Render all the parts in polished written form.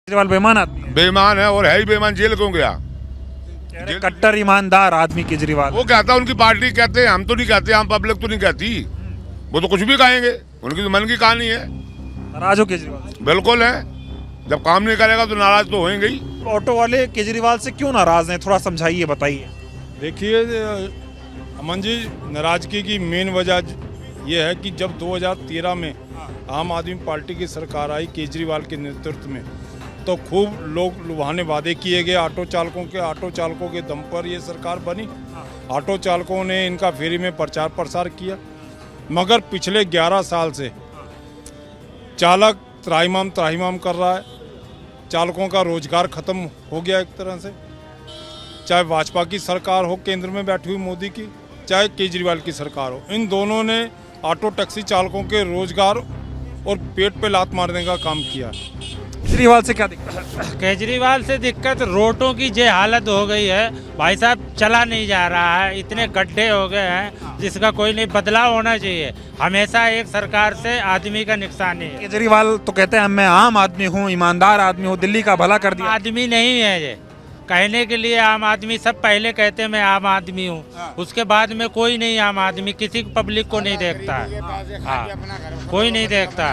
केजरीवाल बेईमान आदमी है। बेईमान है और है ही बेईमान। जेल क्यों गया? कह रहे कट्टर ईमानदार आदमी केजरीवाल। वो कहता है, उनकी पार्टी कहते हैं, हम तो नहीं कहते, हम पब्लिक तो नहीं कहती। वो तो कुछ भी कहेंगे, उनकी तो मन की कहानी है। नाराज हो केजरीवाल से? बिल्कुल है, जब काम नहीं करेगा तो नाराज तो होंगे ही। ऑटो वाले केजरीवाल से क्यों नाराज हैं, थोड़ा समझाइए, बताइए। देखिए अमन जी, नाराजगी की मेन वजह ये है कि जब 2013 में आम आदमी पार्टी की सरकार आई केजरीवाल के नेतृत्व में, तो खूब लोग लुभाने वादे किए गए ऑटो चालकों के दम पर ये सरकार बनी। ऑटो चालकों ने इनका फ्री में प्रचार प्रसार किया, मगर पिछले 11 साल से चालक त्राहिमाम कर रहा है। चालकों का रोजगार खत्म हो गया एक तरह से, चाहे भाजपा की सरकार हो केंद्र में बैठी हुई मोदी की, चाहे केजरीवाल की सरकार हो। इन दोनों ने ऑटो टैक्सी चालकों के रोजगार और पेट पे लात मारने का काम किया। केजरीवाल से क्या दिक्कत है? केजरीवाल से दिक्कत रोडों की जे हालत हो गई है भाई साहब, चला नहीं जा रहा है, इतने गड्ढे हो गए हैं जिसका कोई नहीं बदलाव होना चाहिए। हमेशा एक सरकार से आदमी का नुकसान ही है। केजरीवाल तो कहते हैं मैं आम आदमी हूँ, ईमानदार आदमी हूँ, दिल्ली का भला कर दिया। आदमी नहीं है ये कहने के लिए। आम आदमी सब पहले कहते हैं मैं आम आदमी हूँ, उसके बाद में कोई नहीं आम आदमी, किसी पब्लिक को नहीं देखता है। हाँ, कोई नहीं देखता,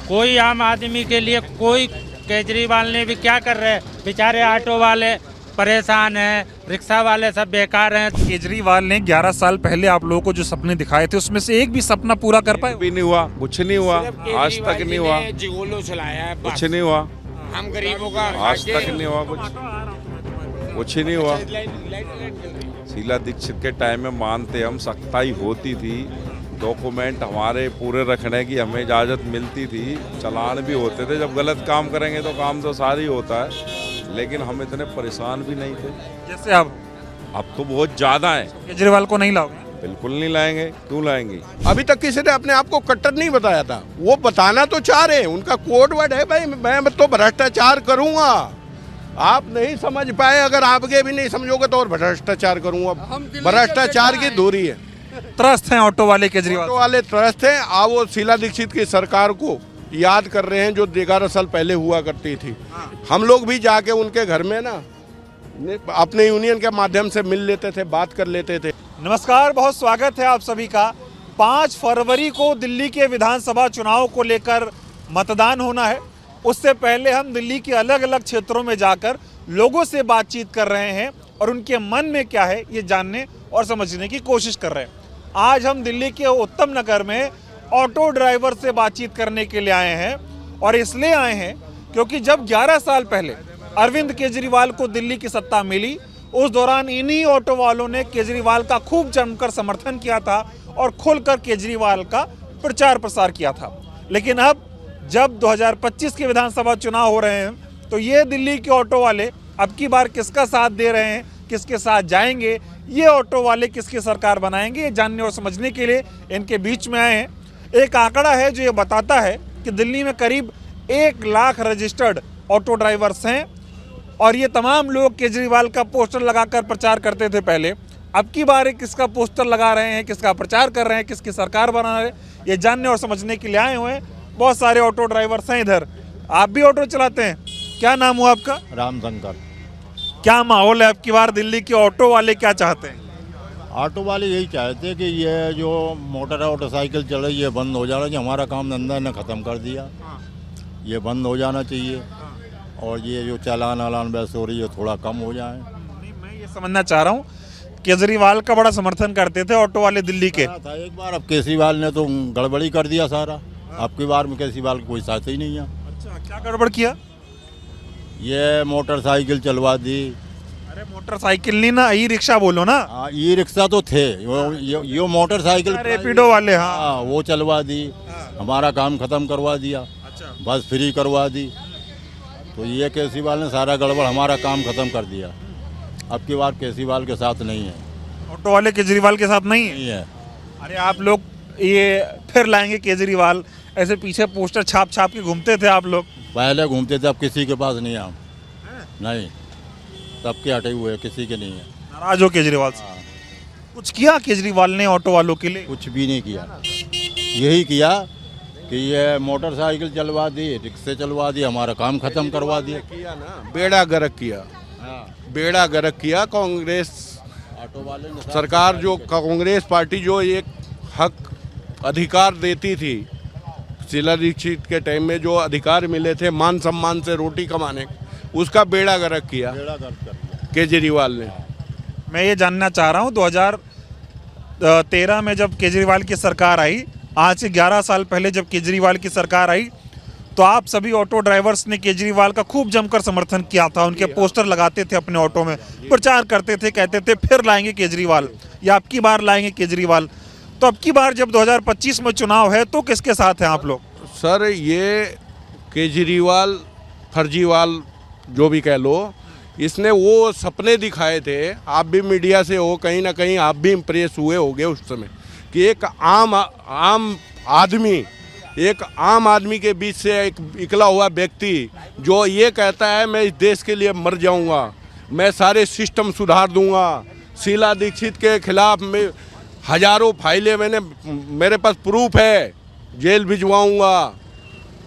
कोई आम आदमी के लिए कोई। केजरीवाल ने भी क्या कर रहे हैं, बेचारे ऑटो वाले परेशान हैं, रिक्शा वाले सब बेकार हैं। केजरीवाल ने 11 साल पहले आप लोगों को जो सपने दिखाए थे उसमें से एक भी सपना पूरा कर पाए? भी नहीं हुआ, कुछ नहीं हुआ, आज तक नहीं हुआ, जिगोलो चलाया है, कुछ नहीं हुआ, हम गरीबों का आज तक नहीं हुआ, कुछ नहीं हुआ। शीला दीक्षित के टाइम में मानते हम, सख्ताई होती थी, डॉक्यूमेंट हमारे पूरे रखने की हमें इजाज़त मिलती थी, चालान भी होते थे। जब गलत काम करेंगे तो काम तो सारी होता है, लेकिन हम इतने परेशान भी नहीं थे जैसे अब तो बहुत ज़्यादा है। केजरीवाल को नहीं लाओगे? बिल्कुल नहीं लाएंगे, क्यों लाएंगे? अभी तक किसी ने अपने आप को कट्टर नहीं बताया था। वो बताना तो चाह रहे हैं, उनका कोड वर्ड है भाई मैं तो भ्रष्टाचार करूंगा। आप नहीं समझ पाए, अगर आपके भी नहीं समझोगे तो और भ्रष्टाचार करूंगा। भ्रष्टाचार की दूरी है। त्रस्त हैं ऑटो वाले केजरीवाल? ऑटो वाले त्रस्त हैं। आप वो शीला दीक्षित की सरकार को याद कर रहे हैं जो 11 साल पहले हुआ करती थी। हम लोग भी जाके उनके घर में ना अपने यूनियन के माध्यम से मिल लेते थे, बात कर लेते थे। नमस्कार, बहुत स्वागत है आप सभी का। 5 फरवरी को दिल्ली के विधानसभा चुनाव को लेकर मतदान होना है। उससे पहले हम दिल्ली के अलग अलग क्षेत्रों में जाकर लोगों से बातचीत कर रहे हैं और उनके मन में क्या है ये जानने और समझने की कोशिश कर रहे हैं। आज हम दिल्ली के उत्तम नगर में ऑटो ड्राइवर से बातचीत करने के लिए आए हैं, और इसलिए आए हैं क्योंकि जब 11 साल पहले अरविंद केजरीवाल को दिल्ली की सत्ता मिली, उस दौरान इन्हीं ऑटो वालों ने केजरीवाल का खूब जमकर समर्थन किया था और खुलकर केजरीवाल का प्रचार प्रसार किया था। लेकिन अब जब 2025 के विधानसभा चुनाव हो रहे हैं तो ये दिल्ली के ऑटो वाले अब की बार किसका साथ दे रहे हैं, किसके साथ जाएंगे, ये ऑटो वाले किसकी सरकार बनाएंगे, ये जानने और समझने के लिए इनके बीच में आए हैं। एक आंकड़ा है जो ये बताता है कि दिल्ली में करीब 1 लाख रजिस्टर्ड ऑटो ड्राइवर्स हैं, और ये तमाम लोग केजरीवाल का पोस्टर लगाकर प्रचार करते थे पहले। अब की बार किसका पोस्टर लगा रहे हैं, किसका प्रचार कर रहे हैं, किसकी सरकार बना रहे हैं, ये जानने और समझने के लिए आए हुए हैं। बहुत सारे ऑटो ड्राइवर्स हैं इधर। आप भी ऑटो चलाते हैं? क्या नाम हुआ आपका? रामशंकर। क्या माहौल है अब की बार दिल्ली के ऑटो वाले क्या चाहते हैं? ऑटो वाले यही चाहते हैं कि ये जो मोटरसाइकिल चल रही है बंद हो जाना चाहिए। हमारा काम धंधा ने ख़त्म कर दिया, ये बंद हो जाना चाहिए, और ये जो चालान वालान बहस हो रही है थोड़ा कम हो जाए। नहीं, मैं ये समझना चाह रहा हूँ, केजरीवाल का बड़ा समर्थन करते थे ऑटो वाले दिल्ली के। था एक बार, अब केजरीवाल ने तो गड़बड़ी कर दिया सारा। अब की बार में केजरीवाल कोई साथ ही नहीं है। अच्छा, क्या गड़बड़ किया? ये मोटरसाइकिल चलवा दी। अरे मोटरसाइकिल नहीं ना, ई रिक्शा बोलो ना। हाँ, ई रिक्शा तो थे, यो मोटरसाइकिल रैपिडो वाले। हाँ, वो चलवा दी। हमारा काम खत्म करवा दिया। अच्छा, बस फ्री करवा दी। तो ये केजरीवाल ने सारा गड़बड़, हमारा काम खत्म कर दिया। अब की बार केजरीवाल के साथ नहीं है। ऑटो वाले केजरीवाल के साथ नहीं नहीं है। अरे आप लोग ये फिर लाएंगे केजरीवाल, ऐसे पीछे पोस्टर छाप छाप के घूमते थे आप लोग। पहले घूमते थे, अब किसी के पास नहीं है हम। नहीं, सबके हटे हुए हैं, किसी के नहीं है। नाराज हो केजरीवाल से? कुछ किया केजरीवाल ने ऑटो वालों के लिए? कुछ भी नहीं किया। यही किया कि ये मोटरसाइकिल चलवा दी, रिक्शे चलवा दी, हमारा काम खत्म करवा दिया। किया ना, बेड़ा गर्क किया, बेड़ा गर्क किया। कांग्रेस ऑटो वाले ने सरकार, जो कांग्रेस पार्टी जो एक हक अधिकार देती थी, शीला दीक्षित के टाइम में जो अधिकार मिले थे मान सम्मान से रोटी कमाने, उसका बेड़ा गर्क किया बेड़ा गर्क कर दिया केजरीवाल ने। मैं ये जानना चाह रहा हूँ 2013 में जब केजरीवाल की सरकार आई, आज से 11 साल पहले जब केजरीवाल की सरकार आई, तो आप सभी ऑटो ड्राइवर्स ने केजरीवाल का खूब जमकर समर्थन किया था। उनके पोस्टर लगाते थे अपने ऑटो में, प्रचार करते थे, कहते थे फिर लाएंगे केजरीवाल या अब की बार लाएंगे केजरीवाल। तो अब की बार जब 2025 में चुनाव है तो किसके साथ हैं आप लोग? सर, ये केजरीवाल फर्जीवाल जो भी कह लो, इसने वो सपने दिखाए थे। आप भी मीडिया से हो, कहीं ना कहीं आप भी इम्प्रेस हुए होगे उस समय, कि एक आम आदमी के बीच से एक निकला हुआ व्यक्ति जो ये कहता है मैं इस देश के लिए मर जाऊंगा, मैं सारे सिस्टम सुधार दूंगा, शीला दीक्षित के खिलाफ में हजारों फाइलें मेरे पास प्रूफ है, जेल भिजवाऊंगा,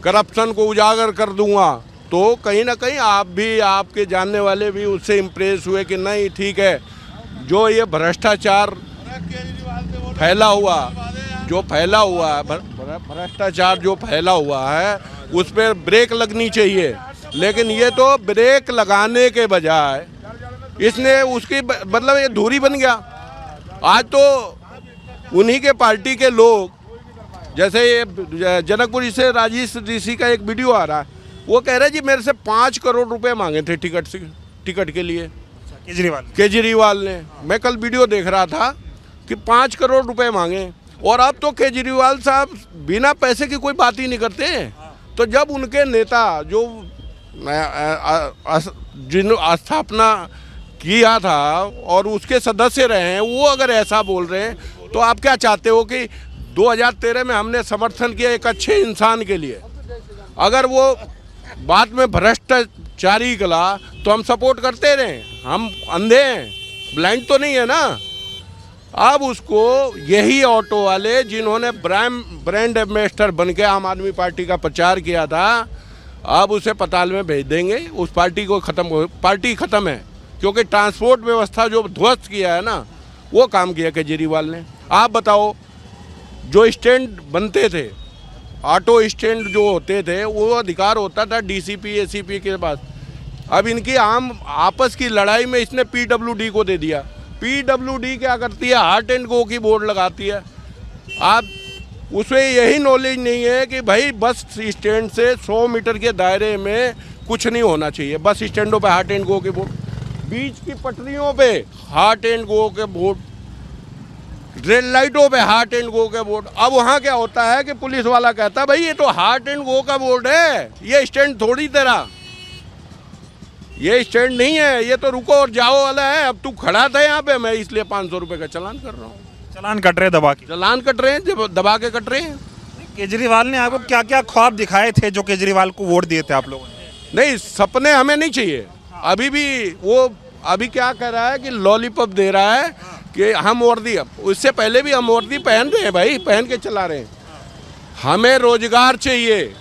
करप्शन को उजागर कर दूंगा। तो कहीं ना कहीं आप भी, आपके जानने वाले भी उससे इम्प्रेस हुए कि नहीं ठीक है, जो ये भ्रष्टाचार फैला हुआ है, भ्रष्टाचार जो फैला हुआ है उस पर ब्रेक लगनी चाहिए। लेकिन ये तो ब्रेक लगाने के बजाय इसने उसकी मतलब ये धुरी बन गया। आज तो उन्हीं के पार्टी के लोग, जैसे ये जनकपुरी से राजेश ऋषि का एक वीडियो आ रहा है, वो कह रहे जी मेरे से 5 करोड़ रुपए मांगे थे टिकट के लिए केजरीवाल ने। मैं कल वीडियो देख रहा था कि 5 करोड़ रुपए मांगे, और अब तो केजरीवाल साहब बिना पैसे की कोई बात ही नहीं करते। तो जब उनके नेता जो जिन स्थापना किया था और उसके सदस्य रहे हैं, वो अगर ऐसा बोल रहे हैं, तो आप क्या चाहते हो कि 2013 में हमने समर्थन किया एक अच्छे इंसान के लिए, अगर वो बाद में भ्रष्टाचारी निकला तो हम सपोर्ट करते रहे? हम अंधे हैं, ब्लाइंड तो नहीं है ना। अब उसको यही ऑटो वाले जिन्होंने ब्रांड एम्बेसडर बन के आम आदमी पार्टी का प्रचार किया था, अब उसे पताल में भेज देंगे। उस पार्टी को पार्टी खत्म है, क्योंकि ट्रांसपोर्ट व्यवस्था जो ध्वस्त किया है ना, वो काम किया केजरीवाल ने। आप बताओ, जो स्टैंड बनते थे, ऑटो स्टैंड जो होते थे, वो अधिकार होता था डीसीपी एसीपी के पास। अब इनकी आपस की लड़ाई में इसने पीडब्ल्यूडी को दे दिया। पीडब्ल्यूडी क्या करती है? हार्ट एंड गो की बोर्ड लगाती है। आप उसमें यही नॉलेज नहीं है कि भाई बस स्टैंड से 100 मीटर के दायरे में कुछ नहीं होना चाहिए। बस स्टैंडों पे हार्ट एंड गो के बोर्ड, बीच की पटरियों पे हार्ट एंड गो के बोर्ड, रेल लाइटों पे हार्ट एंड गो के बोर्ड। अब वहाँ क्या होता है कि पुलिस वाला कहता है भाई ये तो हार्ट एंड गो का बोर्ड है, ये स्टैंड थोड़ी तेरा, ये स्टैंड नहीं है, ये तो रुको और जाओ वाला है। अब तू खड़ा था यहाँ पे, मैं इसलिए 500 रुपये का चालान कर रहा हूँ। चालान कट रहे दबा के, चालान कट रहे हैं, जब दबा के कट रहे हैं। केजरीवाल ने आपको क्या क्या ख्वाब दिखाए थे जो केजरीवाल को वोट दिए थे आप लोगों ने? नहीं, सपने हमें नहीं चाहिए। अभी भी वो अभी क्या कह रहा है कि लॉलीपॉप दे रहा है कि हम वर्दी, उससे पहले भी हम वर्दी पहन रहे हैं भाई, पहन के चला रहे हैं। हमें रोजगार चाहिए।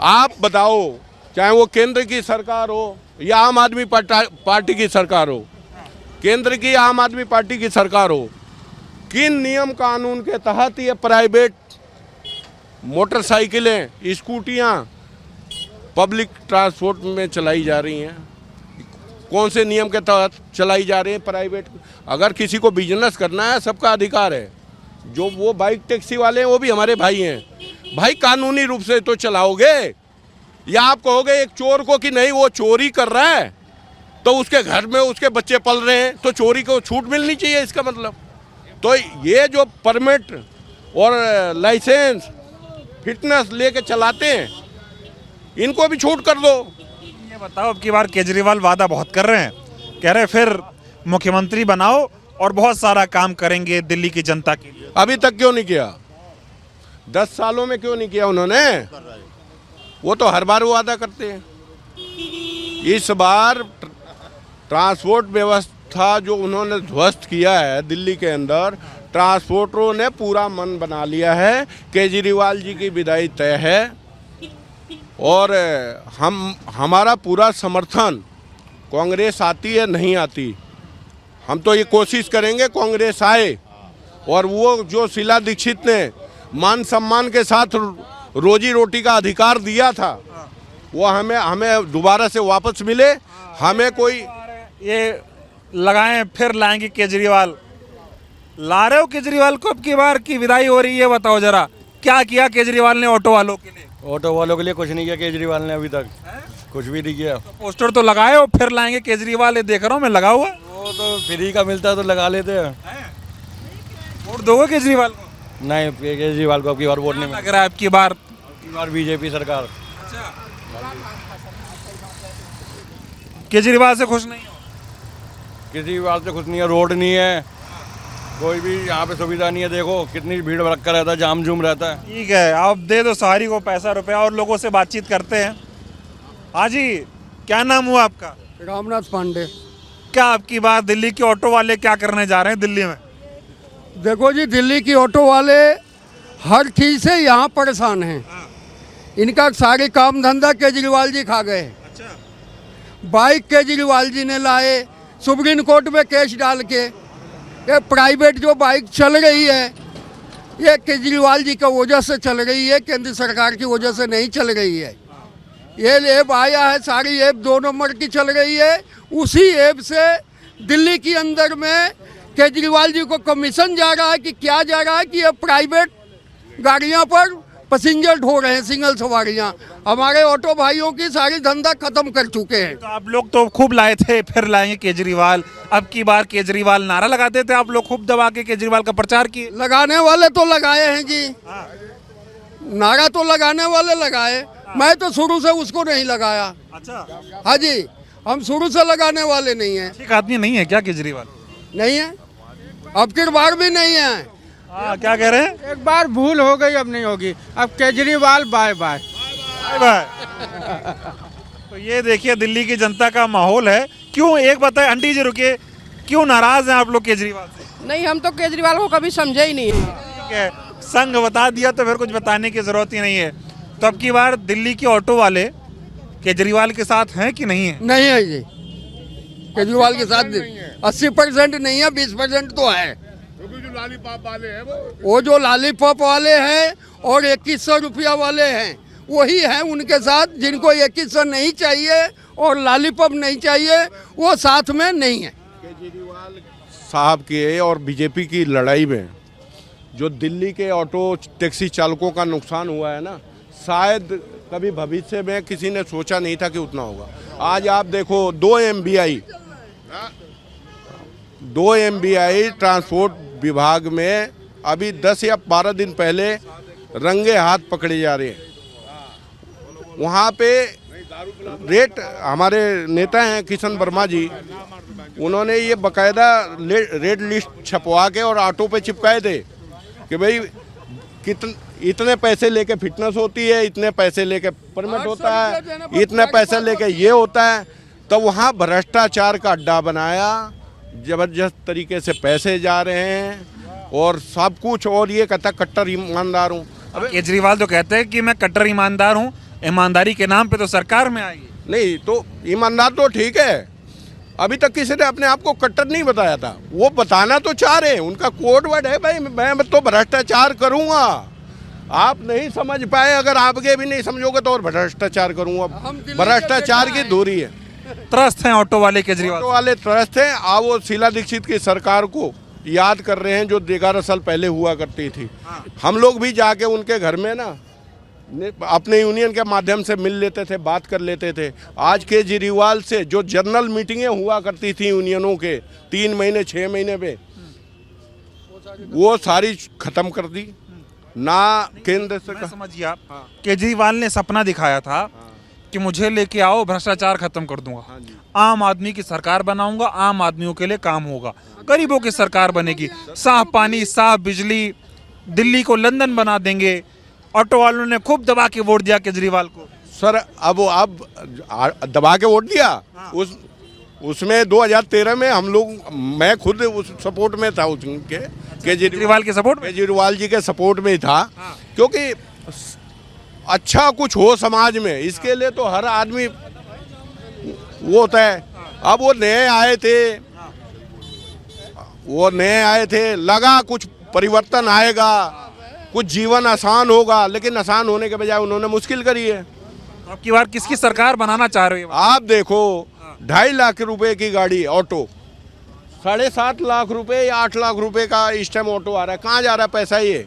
आप बताओ, चाहे वो केंद्र की सरकार हो या आम आदमी पार्टी की सरकार हो, केंद्र की आम आदमी पार्टी की सरकार हो, किन नियम कानून के तहत ये प्राइवेट मोटरसाइकिलें, स्कूटियां पब्लिक ट्रांसपोर्ट में चलाई जा रही हैं? कौन से नियम के तहत चलाई जा रही है प्राइवेट? अगर किसी को बिजनेस करना है, सबका अधिकार है। जो वो बाइक टैक्सी वाले हैं, वो भी हमारे भाई हैं। भाई कानूनी रूप से तो चलाओगे, या आप कहोगे एक चोर को कि नहीं वो चोरी कर रहा है तो उसके घर में उसके बच्चे पल रहे हैं तो चोरी को छूट मिलनी चाहिए, इसका मतलब। तो ये जो परमिट और लाइसेंस फिटनेस लेके चलाते हैं, इनको भी छूट कर दो। ये बताओ, अब की बार केजरीवाल वादा बहुत कर रहे हैं, कह रहे हैं फिर मुख्यमंत्री बनाओ और बहुत सारा काम करेंगे दिल्ली की जनता के लिए। अभी तक क्यों नहीं किया? 10 सालों में क्यों नहीं किया उन्होंने? वो तो हर बार वादा करते हैं। इस बार ट्रांसपोर्ट व्यवस्था जो उन्होंने ध्वस्त किया है दिल्ली के अंदर, ट्रांसपोर्टरों ने पूरा मन बना लिया है, केजरीवाल जी की विदाई तय है और हमारा पूरा समर्थन, कांग्रेस आती है नहीं आती, हम तो ये कोशिश करेंगे कांग्रेस आए और वो जो शीला दीक्षित ने मान सम्मान के साथ रोजी रोटी का अधिकार दिया था वो हमें दोबारा से वापस मिले। हमें कोई ये लगाएं फिर लाएंगे केजरीवाल, ला रहे हो केजरीवाल को? अब की बार की विदाई हो रही है, बताओ जरा क्या किया केजरीवाल ने ऑटो वालों के लिए? ऑटो वालों के लिए कुछ नहीं किया केजरीवाल ने अभी तक, कुछ भी नहीं किया। पोस्टर तो लगाए हो फिर लाएंगे केजरीवाल, ये देख रहा हूँ मैं लगा हुआ। वो तो फ्री का मिलता है तो लगा लेते हैं। वोट दोगे केजरीवाल को? नहीं, केजरीवाल को अब की बार वोट नहीं लग रहा है अब की बार बीजेपी सरकार। केजरीवाल से खुश नहीं हो? केजरीवाल से कुछ नहीं है, रोड नहीं है, कोई भी यहाँ पे सुविधा नहीं है। देखो कितनी भीड़ भड़का रहता है, जाम जुम रहता है। ठीक है, आप दे दो सहारी को पैसा रुपया और लोगों से बातचीत करते हैं। हाँ जी, क्या नाम हुआ आपका? रामनाथ पांडे। क्या आपकी बात दिल्ली के ऑटो वाले क्या करने जा रहे हैं दिल्ली में? देखो जी, दिल्ली की ऑटो वाले हर चीज़ से यहाँ परेशान हैं। इनका सारे काम धंधा केजरीवाल जी खा गए। बाइक केजरीवाल जी ने लाए, सुप्रीम कोर्ट में केस डाल के। ये प्राइवेट जो बाइक चल रही है ये केजरीवाल जी की वजह से चल रही है, केंद्र सरकार की वजह से नहीं चल रही है। ये ऐप आया है, सारी ऐप 2 नंबर की चल रही है। उसी ऐप से दिल्ली के अंदर में केजरीवाल जी को कमीशन जा रहा है कि क्या जा रहा है कि ये प्राइवेट गाड़ियां पर पैसेंजर ढो रहे हैं, सिंगल सवारियां। हमारे ऑटो भाइयों की सारी धंधा खत्म कर चुके हैं। तो आप लोग तो खूब लाए थे फिर लाएंगे केजरीवाल, अब की बार केजरीवाल नारा लगाते थे आप लोग खूब दबा के केजरीवाल का प्रचार किए। लगाने वाले तो लगाए हैं जी, नारा तो लगाने वाले लगाए, मैं तो शुरू से उसको नहीं लगाया। अच्छा, हाँ जी, हम शुरू से लगाने वाले नहीं हैं। ठीक आदमी नहीं है क्या केजरीवाल? नहीं है, अब की बार भी नहीं है। क्या कह रहे हैं? एक बार भूल हो गई, अब नहीं होगी। अब Kejriwal bye bye bye bye. तो ये देखिए दिल्ली की जनता का माहौल है। क्यों, एक बताए आंटी जी रुकिए, क्यों नाराज हैं आप लोग केजरीवाल से? नहीं, हम तो केजरीवाल को कभी समझे ही नहीं है। ठीक है, संघ बता दिया तो फिर कुछ बताने की जरूरत ही नहीं है। तो अब की बार दिल्ली के ऑटो वाले केजरीवाल के साथ हैं कि नहीं है? नहीं है जी, केजरीवाल के साथ 80% नहीं है, 20% तो है। लॉलीपॉप वाले हैं वो जो लॉलीपॉप वाले हैं और 2100 रुपया वाले हैं वही हैं उनके साथ। जिनको 2100 नहीं चाहिए और लॉलीपॉप नहीं चाहिए वो साथ में नहीं है। केजरीवाल साहब के और बीजेपी की लड़ाई में जो दिल्ली के ऑटो टैक्सी चालकों का नुकसान हुआ है ना, शायद कभी भविष्य में किसी ने सोचा नहीं था कि उतना होगा। आज आप देखो 2 MBI ट्रांसपोर्ट विभाग में अभी 10 या 12 दिन पहले रंगे हाथ पकड़े जा रहे हैं। वहाँ पे रेट, हमारे नेता हैं किशन वर्मा जी, उन्होंने ये बकायदा रेट लिस्ट छपवा के और ऑटो पे चिपकाए थे कि भाई इतने पैसे लेके फिटनेस होती है, इतने पैसे लेके परमिट होता है, इतने पैसे लेके ये होता है। तो वहाँ भ्रष्टाचार का अड्डा बनाया, जबरदस्त तरीके से पैसे जा रहे हैं और सब कुछ। और ये कहता कट्टर ईमानदार हूँ। अब केजरीवाल तो कहते हैं कि मैं कट्टर ईमानदार हूँ, ईमानदारी के नाम पे तो सरकार में आएगी। नहीं तो ईमानदार तो ठीक है, अभी तक किसी ने अपने आप को कट्टर नहीं बताया था। वो बताना तो चाह रहे हैं, उनका कोड वर्ड है भाई मैं तो भ्रष्टाचार करूँगा। आप नहीं समझ पाए, अगर आगे भी नहीं समझोगे तो और भ्रष्टाचार करूँगा। भ्रष्टाचार की दूरी है। त्रस्त हैं ऑटो वाले केजरीवाल, ऑटो वाले त्रस्त हैं। आप वो शीला दीक्षित की सरकार को याद कर रहे हैं जो 11 साल पहले हुआ करती थी। हम लोग भी जाके उनके घर में ना अपने यूनियन के माध्यम से मिल लेते थे, बात कर लेते थे। आज केजरीवाल से जो जनरल मीटिंगें हुआ करती थी यूनियनों के 3 महीने 6 महीने पे, वो सारी खत्म कर दी ना केंद्र से। समझिए आप, केजरीवाल ने सपना दिखाया था कि मुझे लेके आओ, भ्रष्टाचार खत्म कर दूंगा, आम आदमी की सरकार बनाऊंगा, आम आदमियों के लिए काम होगा, गरीबों की सरकार बनेगी, साफ पानी साफ बिजली, दिल्ली को लंदन बना देंगे। ऑटो वालों ने खूब दबा के वोट दिया केजरीवाल को। सर अब दबा के वोट दिया। उसमें 2013 में हम लोग, मैं खुद उस सपोर्ट में था उसके। केजरीवाल के सपोर्ट में? केजरीवाल जी के सपोर्ट में ही था, क्योंकि अच्छा कुछ हो समाज में, इसके लिए तो हर आदमी वो होता है। अब वो नए आए थे, लगा कुछ परिवर्तन आएगा, कुछ जीवन आसान होगा, लेकिन आसान होने के बजाय उन्होंने मुश्किल करी है। अब की बार किसकी सरकार बनाना चाह रहे हो? आप देखो 2.5 लाख रुपए की गाड़ी ऑटो, 7.5 लाख रुपए या 8 लाख रुपए का इस टाइम ऑटो आ रहा है। कहाँ जा रहा है पैसा? ये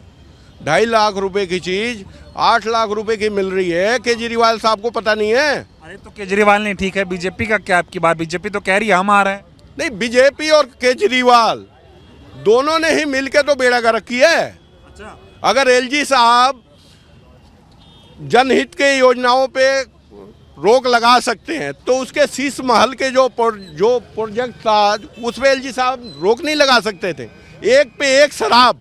2.5 लाख रुपए की चीज 8 लाख रुपए की मिल रही है। केजरीवाल साहब को पता नहीं है? अरे तो केजरीवाल नहीं ठीक है, बीजेपी का क्या आपकी बात? बीजेपी तो कह रही है हम आ रहे हैं। नहीं, बीजेपी और केजरीवाल दोनों ने ही मिलके तो बेड़ा गर्क किया है। अगर एलजी साहब जनहित के योजनाओं पे रोक लगा सकते हैं तो उसके शीश महल के जो प्रोजेक्ट था उस पे एलजी साहब रोक नहीं लगा सकते थे। एक पे एक शराब,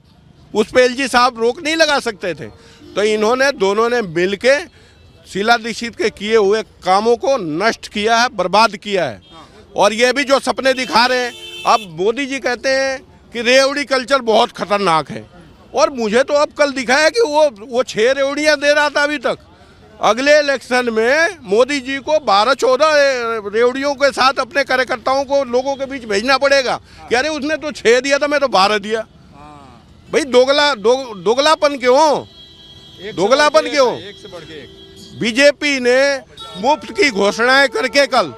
उस पे एलजी साहब रोक नहीं लगा सकते थे। तो इन्होंने दोनों ने मिलके शीला दीक्षित के किए हुए कामों को नष्ट किया है, बर्बाद किया है। और ये भी जो सपने दिखा रहे हैं, अब मोदी जी कहते हैं कि रेवड़ी कल्चर बहुत खतरनाक है, और मुझे तो अब कल दिखा है कि वो 6 रेवड़ियाँ दे रहा था अभी तक। अगले इलेक्शन में मोदी जी को 12-14 रेवड़ियों के साथ अपने कार्यकर्ताओं को लोगों के बीच भेजना पड़ेगा कि अरे उसने तो 6 दिया था, मैं तो 12 दिया। भाई दोगलापन क्यों? दोगलापन क्यों? बीजेपी ने मुफ्त की घोषणाएं करके कल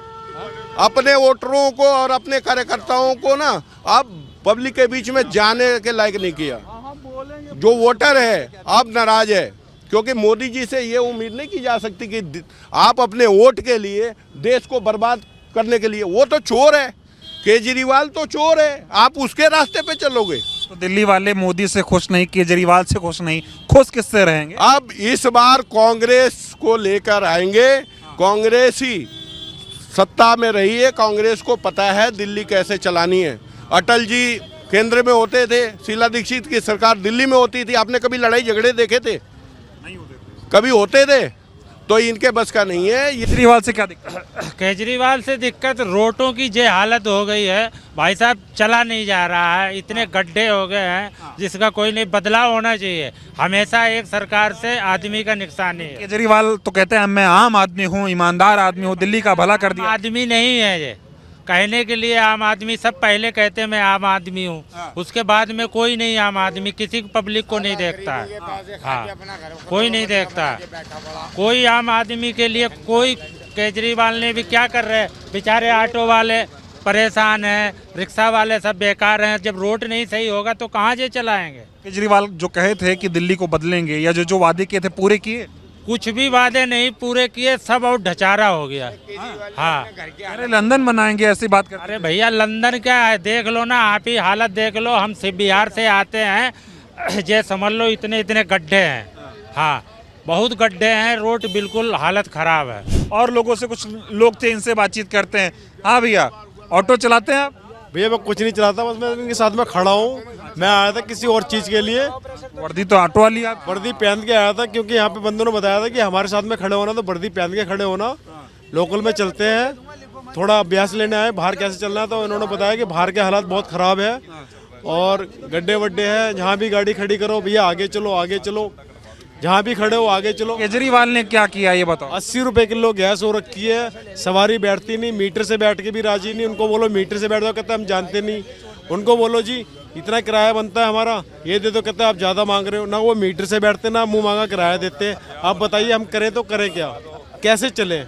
अपने वोटरों को और अपने कार्यकर्ताओं को ना अब पब्लिक के बीच में जाने के लायक नहीं किया। जो वोटर है अब नाराज है, क्योंकि मोदी जी से ये उम्मीद नहीं की जा सकती कि आप अपने वोट के लिए देश को बर्बाद करने के लिए, वो तो चोर है, केजरीवाल तो चोर है, आप उसके रास्ते पे चलोगे। तो दिल्ली वाले मोदी से खुश नहीं, केजरीवाल से खुश नहीं, खुश किससे रहेंगे? अब इस बार कांग्रेस को लेकर आएंगे। कांग्रेस ही सत्ता में रही है, कांग्रेस को पता है दिल्ली कैसे चलानी है। अटल जी केंद्र में होते थे, शीला दीक्षित की सरकार दिल्ली में होती थी। आपने कभी लड़ाई झगड़े देखे थे? नहीं होते थे। कभी होते थे? तो इनके बस का नहीं है। केजरीवाल से क्या दिक्कत? केजरीवाल से दिक्कत रोडों की जे हालत हो गई है भाई साहब, चला नहीं जा रहा है, इतने गड्ढे हो गए हैं जिसका कोई नहीं बदलाव होना चाहिए। हमेशा एक सरकार से आदमी का नुकसान है। केजरीवाल तो कहते हैं मैं आम आदमी हूँ, ईमानदार आदमी हूँ, दिल्ली का भला कर दिया। आदमी नहीं है ये कहने के लिए आम आदमी, सब पहले कहते हैं मैं आम आदमी हूँ, उसके बाद में कोई नहीं आम आदमी, किसी पब्लिक को नहीं देखता है। हाँ, कोई नहीं देखता, कोई आम आदमी के लिए कोई। केजरीवाल ने भी क्या कर रहे हैं, बेचारे ऑटो वाले परेशान हैं, रिक्शा वाले सब बेकार हैं। जब रोड नहीं सही होगा तो कहाँ से चलाएंगे? केजरीवाल जो कहे थे कि दिल्ली को बदलेंगे या जो वादे किए थे पूरे किए? कुछ भी वादे नहीं पूरे किए, सब और ढचारा हो गया। हाँ, अरे लंदन बनाएंगे ऐसी बात कर। अरे भैया लंदन क्या है, देख लो ना, आप ही हालत देख लो। हम बिहार से आते हैं, ये समझ लो इतने इतने गड्ढे हैं। हाँ, बहुत गड्ढे हैं, रोड बिल्कुल हालत खराब है। और लोगों से, कुछ लोग थे इनसे बातचीत करते हैं। हाँ भैया, ऑटो चलाते हैं आप? भैया मैं कुछ नहीं चलाता, बस मैं इनके साथ में खड़ा हूँ। मैं आया था किसी और चीज़ के लिए। वर्दी तो ऑटो वाली आप? वर्दी पहन के आया था, क्योंकि यहाँ पे बंदों ने बताया था कि हमारे साथ में खड़े होना तो वर्दी पहन के खड़े होना। लोकल में चलते हैं, थोड़ा अभ्यास लेने आए बाहर कैसे चलना है। तो इन्होंने बताया कि बाहर के हालात बहुत ख़राब है और गड्ढे वड्ढे हैं, जहाँ भी गाड़ी खड़ी करो भैया आगे चलो, आगे चलो, जहाँ भी खड़े हो आगे चलो। केजरीवाल ने क्या किया ये बताओ? 80 रुपए किलो गैस हो रखी है, सवारी बैठती नहीं, मीटर से बैठ के भी राजी नहीं। उनको बोलो मीटर से बैठ जाओ, कहते हम जानते नहीं। उनको बोलो जी इतना किराया बनता है हमारा, ये दे दो, कहते आप ज़्यादा मांग रहे हो। ना वो मीटर से बैठते ना मुंह मांगा किराया देते। आप बताइए हम करें तो करें क्या, कैसे चले?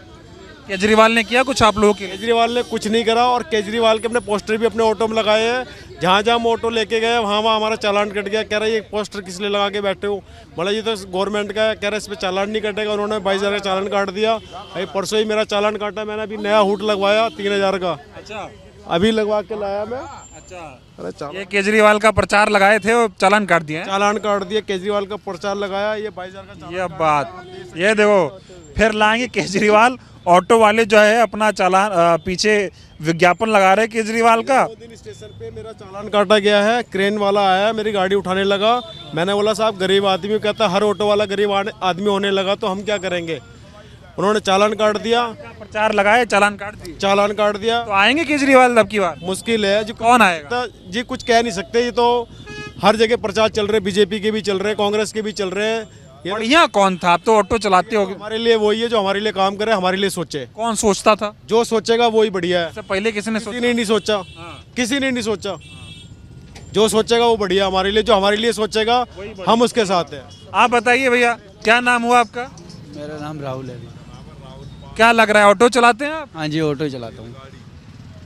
केजरीवाल ने किया कुछ आप लोगों के? केजरीवाल ने कुछ नहीं करा, और केजरीवाल के अपने पोस्टर भी अपने ऑटो में लगाए हैं। जहाँ जहाँ हम ऑटो लेके गए वहाँ हमारा चालान कट गया। कह रहा है ये पोस्टर किस लिए लगा के बैठे हो? बोला ये तो गवर्नमेंट का है। कह रहा है इस पर चालान नहीं कटेगा। उन्होंने 22,000 का चालान काट दिया। भाई परसों ही मेरा चालान काटा, मैंने अभी नया हुड लगवाया 3,000 का। अच्छा, अभी लगवा के लाया मैं। अच्छा, ये केजरीवाल का प्रचार लगाए थे और चालान काट दिया? चालान काट दिया, केजरीवाल का प्रचार लगाया, ये 22,000 का चालान। ये बात, ये देखो फिर लाएंगे केजरीवाल। ऑटो वाले जो है अपना चालान पीछे विज्ञापन लगा रहे केजरीवाल का। 2 दिन स्टेशन पे मेरा चालान काटा गया है, क्रेन वाला आया मेरी गाड़ी उठाने लगा। मैंने बोला साहब गरीब आदमी, कहता हर ऑटो वाला गरीब आदमी होने लगा तो हम क्या करेंगे। उन्होंने चालान काट दिया, प्रचार लगाए, चालान काट दिया। चालान काट दिया। तो आएंगे केजरीवाल अब की बार? मुश्किल है जी, कौन आएगा? जी कुछ कह नहीं सकते, ये तो हर जगह प्रचार चल रहे, बीजेपी के भी चल रहे, कांग्रेस के भी चल रहे हैं। ये बढ़िया कौन था? आप तो ऑटो चलाते हो। हमारे लिए वही है जो हमारे लिए काम करे, हमारे लिए सोचे। कौन सोचता था? जो सोचेगा वही बढ़िया है। इससे पहले किसी ने किसी सोचा? ने नहीं सोचा, किसी ने नहीं सोचा। जो सोचेगा वो बढ़िया हमारे लिए, जो हमारे लिए सोचेगा हम उसके साथ हैं। आप बताइए भैया, क्या नाम हुआ आपका? मेरा नाम राहुल है। क्या लग रहा है, ऑटो चलाते हैं आप? हाँ जी, ऑटो ही चलाता हूँ।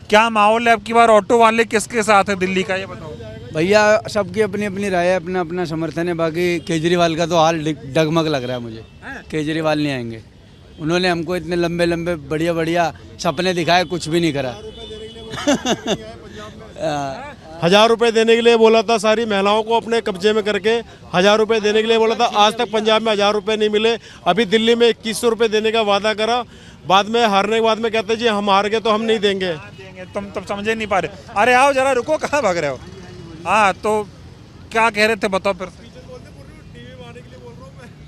क्या माहौल है अब की बार? ऑटो वाले किसके साथ है दिल्ली का, ये बताओ। भैया सबकी अपनी अपनी राय है, अपना अपना समर्थन है। बाकी केजरीवाल का तो हाल डगमग लग रहा है मुझे। केजरीवाल नहीं आएंगे। उन्होंने हमको इतने लंबे लंबे बढ़िया बढ़िया सपने दिखाए, कुछ भी नहीं करा। 1000 रुपए देने के लिए बोला था, सारी महिलाओं को अपने कब्जे में करके 1000 रुपए देने के लिए बोला था। आज तक पंजाब में 1000 रुपए नहीं मिले। अभी दिल्ली में 2100 रुपए देने का वादा करा, बाद में हारने के बाद में कहते जी हम हार गए तो हम नहीं देंगे। तुम तब समझे नहीं पा रहे। अरे आओ जरा, रुको, कहाँ भाग रहे हो? हाँ, तो क्या कह रहे थे, बताओ फिर।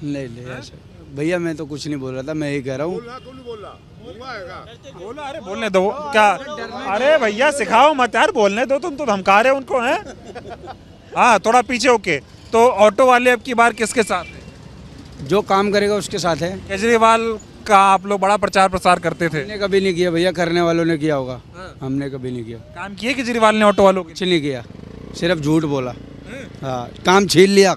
नहीं ऐसा भैया, मैं तो कुछ नहीं बोल रहा था, मैं यही कह रहा हूँ। बोलो, अरे बोलने दो। क्या? अरे भैया सिखाओ मत यार, बोलने दो। तुम तो धमका रहे हो उनको, हैं? हाँ, थोड़ा पीछे होके। तो ऑटो वाले अब की बार किसके साथ है? जो काम करेगा उसके साथ है। केजरीवाल का आप लोग बड़ा प्रचार प्रसार करते थे। हमने कभी नहीं किया भैया, करने वालों ने किया होगा। हमने कभी नहीं किया। काम किए केजरीवाल ने ऑटो वालों के? कुछ नहीं किया, सिर्फ झूठ बोला। हाँ, काम छीन लिया।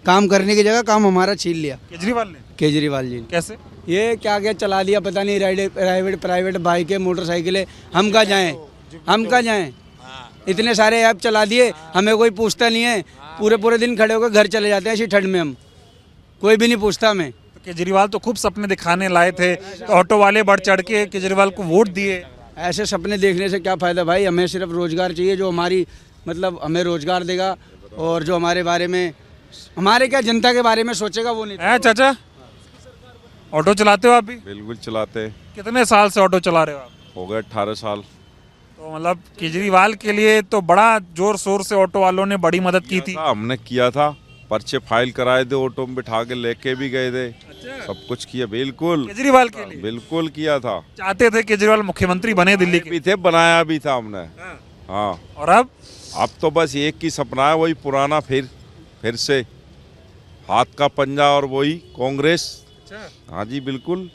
काम करने की जगह काम हमारा छीन लिया केजरीवाल ने। केजरीवाल जी ने। कैसे? ये क्या क्या चला दिया पता नहीं, प्राइवेट बाइकें, मोटरसाइकिलें। हम कहाँ जाएं, हम कहाँ जाएं? इतने सारे ऐप चला दिए, हमें कोई पूछता नहीं है। पूरे पूरे दिन खड़े होकर घर चले जाते हैं ऐसी ठंड में। हम कोई भी नहीं पूछता हमें। तो केजरीवाल तो खूब सपने दिखाने लाए थे, तो ऑटो वाले बढ़ चढ़ के केजरीवाल को वोट दिए। ऐसे सपने देखने से क्या फ़ायदा भाई? हमें सिर्फ रोज़गार चाहिए, जो हमारी मतलब हमें रोज़गार देगा, और जो हमारे बारे में, हमारे क्या जनता के बारे में सोचेगा वो नहीं। है चाचा, ऑटो चलाते हो आप भी? बिल्कुल चलाते हैं। कितने साल से ऑटो चला रहे हो आप? हो गए 18 साल। तो मतलब केजरीवाल के लिए तो बड़ा जोर शोर से ऑटो वालों ने बड़ी मदद की थी। हमने किया था, पर्चे फाइल कराए थे, ऑटो में बिठा के लेके भी गए थे। सब कुछ किया, बिल्कुल केजरीवाल के लिए बिल्कुल किया था। चाहते थे केजरीवाल मुख्यमंत्री बने दिल्ली के? भी थे, बनाया भी था हमने। हाँ। और अब तो बस एक ही सपना है, वही पुराना, फिर से हाथ का पंजा और वही कांग्रेस। हाँ जी बिल्कुल।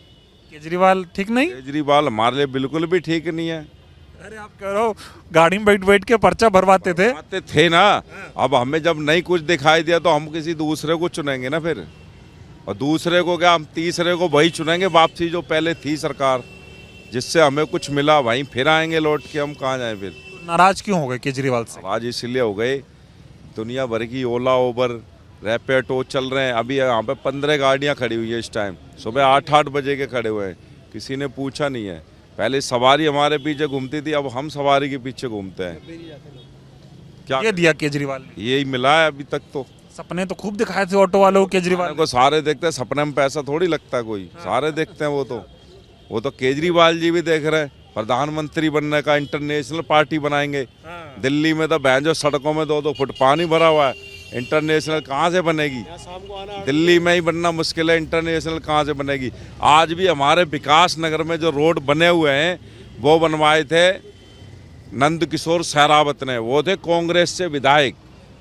केजरीवाल ठीक नहीं? केजरीवाल हमारे लिए बिल्कुल भी ठीक नहीं है। अरे आप कह रहे हो गाड़ी में बैठ बैठ के पर्चा भरवाते थे ना। अब हमें जब नहीं कुछ दिखाई दिया तो हम किसी दूसरे को चुनेंगे ना फिर। और दूसरे को क्या, हम तीसरे को वही चुनेंगे वापसी जो पहले थी सरकार, जिससे हमें कुछ मिला, वहीं फिर आएंगे लौट के। हम कहाँ जाएं फिर? नाराज क्यों हो गए केजरीवाल से? नाराज इसलिए हो गए, दुनिया भर की ओला, उबर, रैपिडो चल रहे हैं। अभी यहाँ पे 15 गाड़ियाँ खड़ी हुई है इस टाइम, सुबह 8-8 बजे के खड़े हुए हैं। किसी ने पूछा नहीं है। पहले सवारी हमारे पीछे घूमती थी, अब हम सवारी के पीछे घूमते हैं। क्या ये दिया केजरीवाल ने? यही मिला है अभी तक। तो सपने तो खूब दिखाए थे ऑटो वालों को केजरीवाल को। सारे देखते हैं, सपने में पैसा थोड़ी लगता है कोई। सारे देखते हैं। वो तो केजरीवाल जी भी देख रहे हैं, प्रधानमंत्री बनने का, इंटरनेशनल पार्टी बनाएंगे। दिल्ली में तो बहन जो सड़कों में 2-2 फुट पानी भरा हुआ है, इंटरनेशनल कहाँ से बनेगी? दिल्ली में ही बनना मुश्किल है, इंटरनेशनल कहाँ से बनेगी? आज भी हमारे विकास नगर में जो रोड बने हुए हैं वो बनवाए थे नंद किशोर सहरावत ने। वो थे कांग्रेस से विधायक,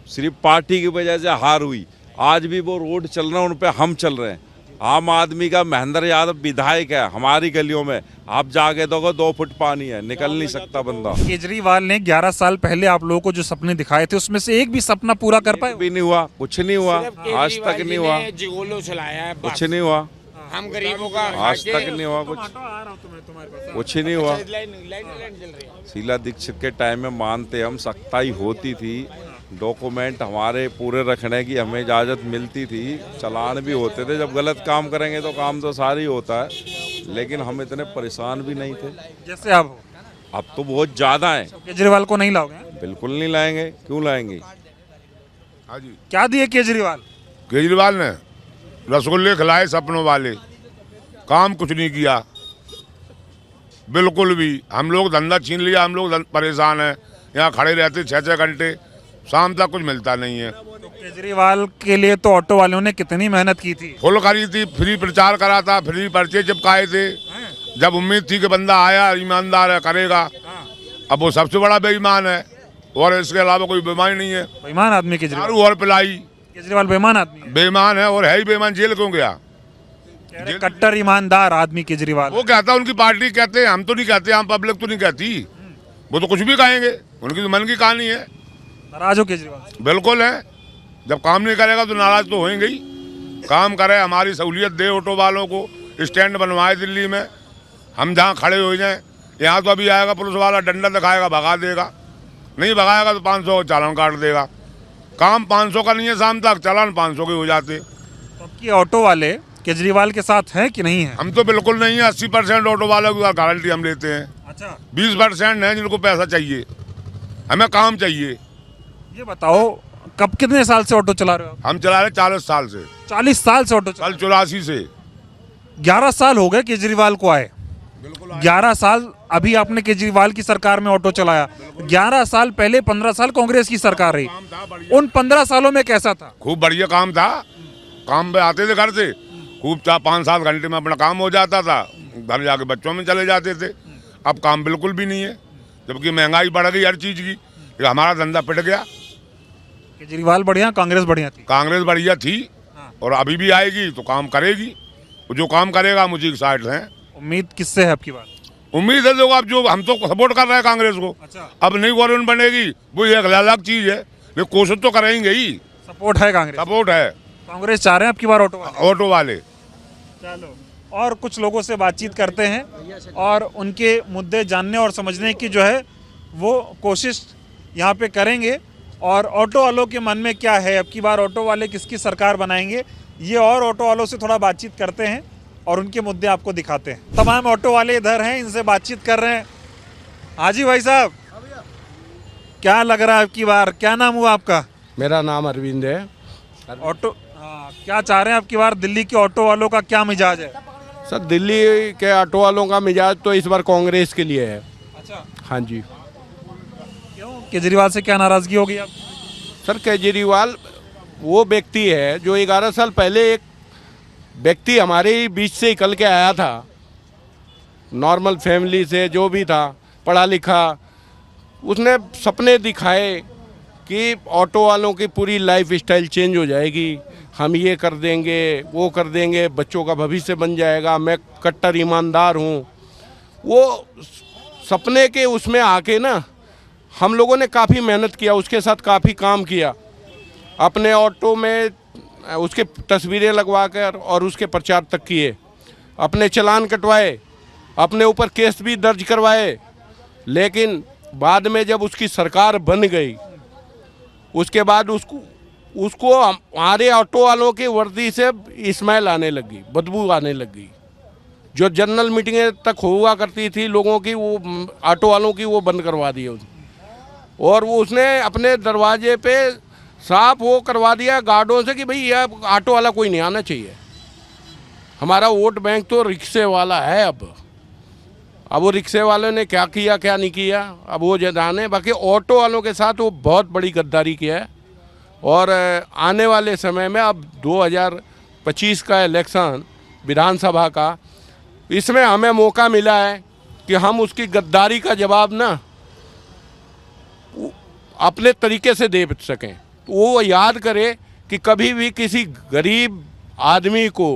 सिर्फ पार्टी की वजह से हार हुई। आज भी वो रोड चल रहे हैं, उन पे हम चल रहे हैं। आम आदमी का महेंद्र यादव विधायक है हमारी गलियों में। आप जाके दोगे 2 फुट पानी है, निकल नहीं सकता बंदा। केजरीवाल ने 11 साल पहले आप लोगों को जो सपने दिखाए थे उसमें से एक भी सपना पूरा कर पाए? भी नहीं हुआ, कुछ नहीं हुआ, आज तक नहीं हुआ। जिगोलो चलाया है, कुछ नहीं हुआ, हम गरीबों का आज तक नहीं हुआ कुछ। कुछ ही नहीं हुआ। शीला दीक्षित के टाइम में मानते हम, सख्ताई होती थी, डॉक्यूमेंट हमारे पूरे रखने की हमें इजाज़त मिलती थी, चालान भी होते थे। जब गलत काम करेंगे तो काम तो सारी होता है, लेकिन हम इतने परेशान भी नहीं थे जैसे अब तो बहुत ज़्यादा है। केजरीवाल को नहीं लाओगे? बिल्कुल नहीं लाएंगे। क्यों लाएंगे? हाँ जी। क्या दिए केजरीवाल? केजरीवाल ने रसगुल्ले खिलाए सपनों वाले, काम कुछ नहीं किया बिल्कुल भी। हम लोग धंधा छीन लिया, हम लोग परेशान हैं। यहाँ खड़े रहते 6-6 घंटे, शाम तक कुछ मिलता नहीं है। तो केजरीवाल के लिए तो ऑटो वालों ने कितनी मेहनत की थी, फुल करी थी, फ्री प्रचार करा था, फ्री पर्चे चिपकाए थे। जब उम्मीद थी कि बंदा आया ईमानदार है, करेगा, अब वो सबसे बड़ा बेईमान है। और इसके अलावा कोई बीमारी नहीं है। बेईमान आदमी केजरीवाल। दारू और पिलाई। केजरीवाल बेईमान आदमी है। बेईमान है और है ही बेईमान, जेल क्यों गया? कह रहे कट्टर ईमानदार आदमी केजरीवाल। वो कहता है, उनकी पार्टी कहते हैं, हम तो नहीं कहते, आम पब्लिक तो नहीं कहती। वो तो कुछ भी कहेंगे, उनकी तो मन की कहानी है। नाराज हो केजरीवाल से? बिल्कुल है, जब काम नहीं करेगा तो नाराज तो होंगे ही। काम करे, हमारी सहूलियत दे, ऑटो वालों को स्टैंड बनवाए दिल्ली में, हम जहाँ खड़े हो जाएं। यहाँ तो अभी आएगा पुलिस वाला, डंडा दिखाएगा, भगा देगा, नहीं भगाएगा तो 500 का चालान काट देगा। काम 500 का नहीं है, शाम तक चालान 500 के हो जाते। तो अब की ऑटो वाले केजरीवाल के साथ हैं कि नहीं है? हम तो बिल्कुल नहीं है। 80% ऑटो वालों की गारंटी हम लेते हैं। अच्छा, 20% है जिनको पैसा चाहिए, हमें काम चाहिए। ये बताओ कब कितने साल से ऑटो चला रहे हो? हम चला रहे 40 साल से। 40 साल से ऑटो कल 84 से। 11 साल हो गए केजरीवाल को आए। 11 साल अभी आपने केजरीवाल की सरकार में ऑटो चलाया। 11 साल पहले 15 साल कांग्रेस की सरकार रही। उन 15 सालों में कैसा था? खूब बढ़िया काम था। काम पे आते थे घर से, खूब 4-5-7 घंटे में अपना काम हो जाता था, घर जाके बच्चों में चले जाते थे। अब काम बिल्कुल भी नहीं है, जबकि महंगाई बढ़ गई हर चीज की। हमारा धंधा पिट गया। केजरीवाल बढ़िया, कांग्रेस बढ़िया थी? कांग्रेस बढ़िया थी और अभी भी आएगी तो काम करेगी। जो काम करेगा मुझे की साइड है। उम्मीद किससे है आपकी बात? उम्मीद है देखो, अब जो हम तो सपोर्ट कर रहे हैं कांग्रेस को। अच्छा। अब नई गवर्नमेंट बनेगी वो एक अलग चीज है, लेकिन कोशिश तो करेंगे ही। सपोर्ट है कांग्रेस? सपोर्ट है। कांग्रेस चाह रहे हैं आपकी बार ऑटो वाले? ऑटो वाले। चलो, और कुछ लोगों से बातचीत करते हैं और उनके मुद्दे जानने और समझने की जो है वो कोशिश यहाँ पे करेंगे। और ऑटो वालों के मन में क्या है, अब की बार ऑटो वाले किसकी सरकार बनाएंगे, ये और ऑटो वालों से थोड़ा बातचीत करते हैं और उनके मुद्दे आपको दिखाते हैं। तमाम ऑटो वाले इधर हैं, इनसे बातचीत कर रहे हैं। हाँ जी भाई साहब, क्या लग रहा है अब की बार? क्या नाम हुआ आपका? मेरा नाम अरविंद है। ऑटो, हाँ, क्या चाह रहे हैं अब की बार दिल्ली के ऑटो वालों का क्या मिजाज है? सर, दिल्ली के ऑटो वालों का मिजाज तो इस बार कांग्रेस के लिए है। अच्छा, हाँ जी। क्यों, केजरीवाल से क्या नाराजगी होगी आप? सर, केजरीवाल वो व्यक्ति है जो 11 साल पहले एक व्यक्ति हमारे बीच से निकल के आया था, नॉर्मल फैमिली से, जो भी था, पढ़ा लिखा। उसने सपने दिखाए कि ऑटो वालों की पूरी लाइफ स्टाइल चेंज हो जाएगी, हम ये कर देंगे, वो कर देंगे, बच्चों का भविष्य बन जाएगा, मैं कट्टर ईमानदार हूँ। वो सपने के उसमें आके ना हम लोगों ने काफ़ी मेहनत किया, उसके साथ काफ़ी काम किया, अपने ऑटो में उसके तस्वीरें लगवा कर और उसके प्रचार तक किए, अपने चालान कटवाए, अपने ऊपर केस भी दर्ज करवाए। लेकिन बाद में जब उसकी सरकार बन गई, उसके बाद उसको हमारे ऑटो वालों की वर्दी से स्मेल आने लगी, बदबू आने लगी। जो जनरल मीटिंगें तक हुआ करती थी लोगों की, वो ऑटो वालों की, वो बंद करवा दी उसने। और वो उसने अपने दरवाजे पे साफ वो करवा दिया गार्डों से कि भाई यह ऑटो वाला कोई नहीं आना चाहिए, हमारा वोट बैंक तो रिक्शे वाला है। अब वो रिक्शे वालों ने क्या किया क्या नहीं किया अब वो जाने। बाकी ऑटो वालों के साथ वो बहुत बड़ी गद्दारी किया है। और आने वाले समय में अब 2025 का इलेक्शन विधानसभा का, इसमें हमें मौका मिला है कि हम उसकी गद्दारी का जवाब ना अपने तरीके से दे सकें। वो याद करे कि कभी भी किसी गरीब आदमी को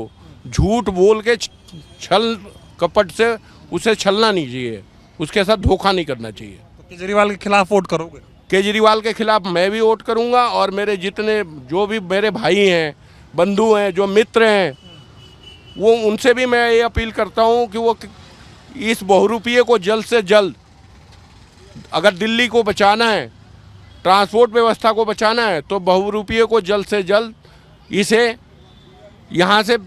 झूठ बोल के छल कपट से उसे छलना नहीं चाहिए, उसके साथ धोखा नहीं करना चाहिए। तो केजरीवाल के खिलाफ वोट करोगे? केजरीवाल के खिलाफ मैं भी वोट करूंगा और मेरे जितने जो भी मेरे भाई हैं, बंधु हैं, जो मित्र हैं, वो उनसे भी मैं ये अपील करता हूं कि वो इस बहुरूपिये को जल्द से जल्द, अगर दिल्ली को बचाना है, ट्रांसपोर्ट व्यवस्था को बचाना है, तो बहुरूपिये को जल्द से जल्द इसे यहाँ से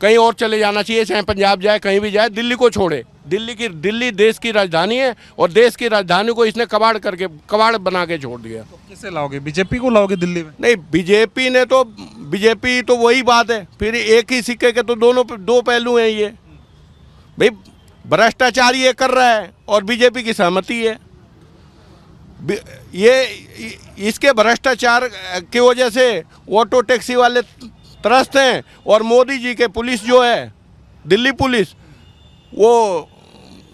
कहीं और चले जाना चाहिए, चाहे पंजाब जाए, कहीं भी जाए, दिल्ली को छोड़े। दिल्ली देश की राजधानी है और देश की राजधानी को इसने कबाड़ बना के छोड़ दिया। तो किसे लाओगे? बीजेपी को लाओगे दिल्ली में? नहीं, बीजेपी तो वही बात है, फिर एक ही सिक्के के तो दो पहलू हैं। ये भाई भ्रष्टाचार ये कर रहा है और बीजेपी की सहमति है। ये इसके भ्रष्टाचार की वजह से ऑटो टैक्सी वाले त्रस्त हैं और मोदी जी के पुलिस जो है, दिल्ली पुलिस, वो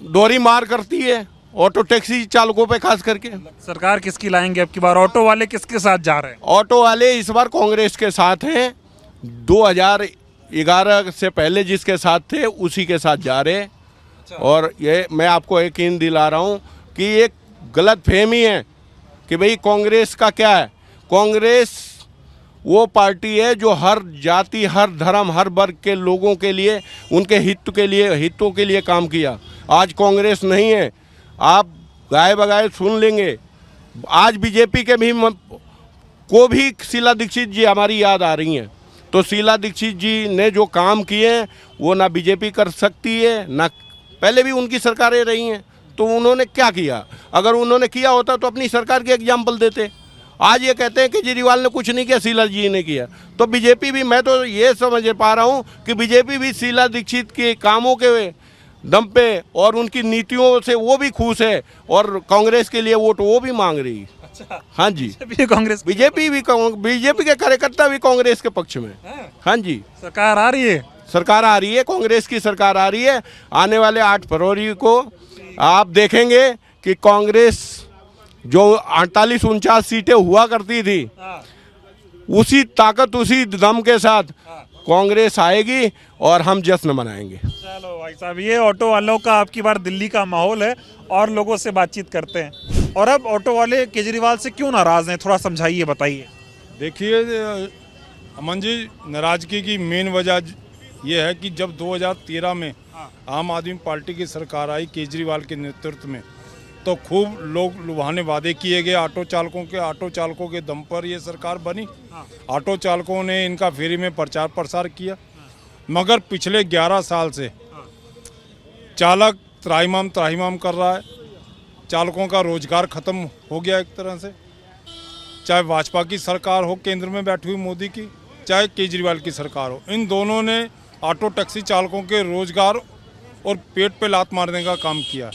दोहरी मार करती है ऑटो टैक्सी चालकों पे खास करके। सरकार किसकी लाएंगे अब की बार? ऑटो वाले किसके साथ जा रहे हैं? ऑटो वाले इस बार कांग्रेस के साथ हैं। 2011 से पहले जिसके साथ थे उसी के साथ जा रहे हैं। और ये मैं आपको यकीन दिला रहा हूँ कि एक गलत फहमी है कि भाई कांग्रेस का क्या है। कांग्रेस वो पार्टी है जो हर जाति, हर धर्म, हर वर्ग के लोगों के लिए, उनके हितों के लिए काम किया। आज कांग्रेस नहीं है। आप गाए बगाए सुन लेंगे। आज बीजेपी के भी को भी शीला दीक्षित जी हमारी याद आ रही हैं। तो शीला दीक्षित जी ने जो काम किए हैं वो ना बीजेपी कर सकती है, ना पहले भी उनकी सरकारें रही हैं। तो उन्होंने क्या किया? अगर उन्होंने किया होता तो अपनी सरकार के एग्जाम्पल देते। आज ये कहते हैं कि केजरीवाल ने कुछ नहीं किया, शीला जी ने किया। तो बीजेपी भी, मैं तो ये समझ पा रहा हूँ कि बीजेपी भी शीला दीक्षित के कामों के दम पे और उनकी नीतियों से वो भी खुश है और कांग्रेस के लिए वोट वो भी मांग रही है। अच्छा, हाँ जी, कांग्रेस, बीजेपी के कार्यकर्ता भी कांग्रेस के पक्ष में। हाँ जी, सरकार आ रही है, सरकार आ रही है, कांग्रेस की सरकार आ रही है। आने वाले 8 फरवरी को आप देखेंगे कि कांग्रेस जो 48-49 सीटें हुआ करती थी, उसी ताकत, उसी दम के साथ कांग्रेस आएगी और हम जश्न मनाएंगे। चलो भाई साहब, ये ऑटो वालों का आपकी बार दिल्ली का माहौल है और लोगों से बातचीत करते हैं। और अब ऑटो वाले केजरीवाल से क्यों नाराज हैं, थोड़ा समझाइए, बताइए। देखिए अमन जी, नाराजगी की मेन वजह ये है कि जब 2013 में आम आदमी पार्टी की सरकार आई केजरीवाल के नेतृत्व में, तो खूब लोग लुभाने वादे किए गए ऑटो चालकों के दम पर ये सरकार बनी। ऑटो चालकों ने इनका फ्री में प्रचार प्रसार किया। मगर पिछले 11 साल से चालक त्राहिमाम कर रहा है। चालकों का रोजगार खत्म हो गया एक तरह से। चाहे भाजपा की सरकार हो केंद्र में बैठी हुई मोदी की, चाहे केजरीवाल की सरकार हो, इन दोनों ने ऑटो टैक्सी चालकों के रोजगार और पेट पे लात मारने का काम किया।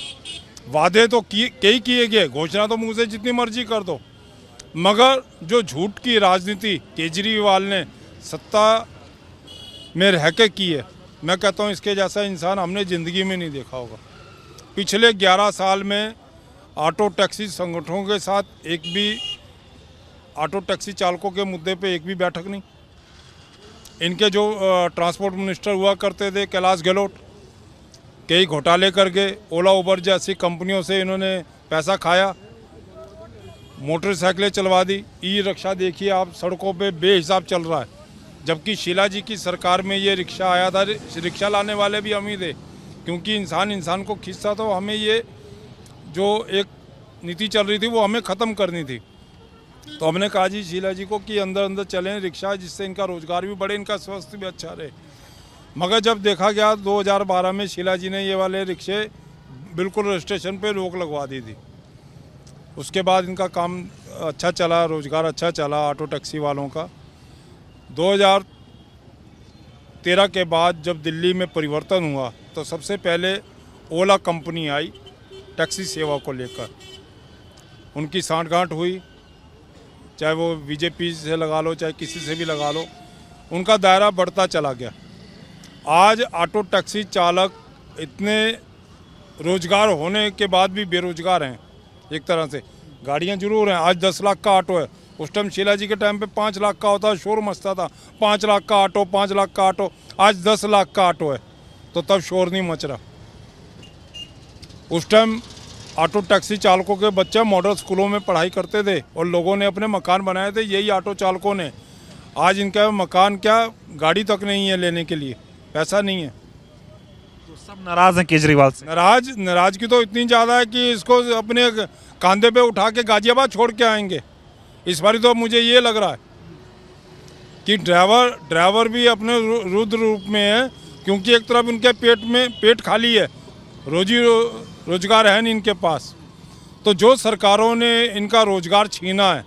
वादे तो कई किए गए, घोषणा तो मुंह से जितनी मर्जी कर दो, मगर जो झूठ की राजनीति केजरीवाल ने सत्ता में रह के की है, मैं कहता हूँ इसके जैसा इंसान हमने ज़िंदगी में नहीं देखा होगा। पिछले 11 साल में ऑटो टैक्सी संगठनों के साथ एक भी ऑटो टैक्सी चालकों के मुद्दे पे एक भी बैठक नहीं। इनके जो ट्रांसपोर्ट मिनिस्टर हुआ करते थे कैलाश गहलोत, कई घोटाले करके ओला उबर जैसी कंपनियों से इन्होंने पैसा खाया, मोटरसाइकिलें चलवा दी। ई रिक्शा देखिए आप, सड़कों पे बेहिसाब चल रहा है। जबकि शीला जी की सरकार में ये रिक्शा आया था, रिक्शा लाने वाले भी हम ही थे, क्योंकि इंसान को खींचता था। हमें ये जो एक नीति चल रही थी वो हमें ख़त्म करनी थी। तो हमने कहा जी शीला जी को कि अंदर अंदर चलें रिक्शा, जिससे इनका रोजगार भी बढ़े, इनका स्वास्थ्य भी अच्छा रहे। मगर जब देखा गया 2012 में शीला जी ने ये वाले रिक्शे बिल्कुल रजिस्ट्रेशन पे रोक लगवा दी थी। उसके बाद इनका काम अच्छा चला, रोजगार अच्छा चला ऑटो टैक्सी वालों का। 2013 के बाद जब दिल्ली में परिवर्तन हुआ तो सबसे पहले ओला कंपनी आई टैक्सी सेवा को लेकर। उनकी सांठगांठ हुई, चाहे वो बीजेपी से लगा लो चाहे किसी से भी लगा लो, उनका दायरा बढ़ता चला गया। आज ऑटो टैक्सी चालक इतने रोजगार होने के बाद भी बेरोजगार हैं एक तरह से। गाड़ियां जरूर हैं, आज 10 लाख का ऑटो है, उस टाइम शीला जी के टाइम पे 5 लाख का होता, शोर मचता था 5 लाख का ऑटो, 5 लाख का ऑटो। आज 10 लाख का ऑटो है, तो तब शोर नहीं मच रहा। उस टाइम ऑटो टैक्सी चालकों के बच्चे मॉडल स्कूलों में पढ़ाई करते थे और लोगों ने अपने मकान बनाए थे, यही ऑटो चालकों ने। आज इनका मकान क्या, गाड़ी तक नहीं है लेने के लिए, पैसा नहीं है। तो सब नाराज हैं केजरीवाल से। नाराजगी तो इतनी ज़्यादा है कि इसको अपने कंधे पे उठा के गाजियाबाद छोड़ के आएंगे इस बार। तो मुझे ये लग रहा है कि ड्राइवर भी अपने रुद्र रूप में है, क्योंकि एक तरफ उनके पेट खाली है, रोजगार है नहीं इनके पास। तो जो सरकारों ने इनका रोजगार छीना है,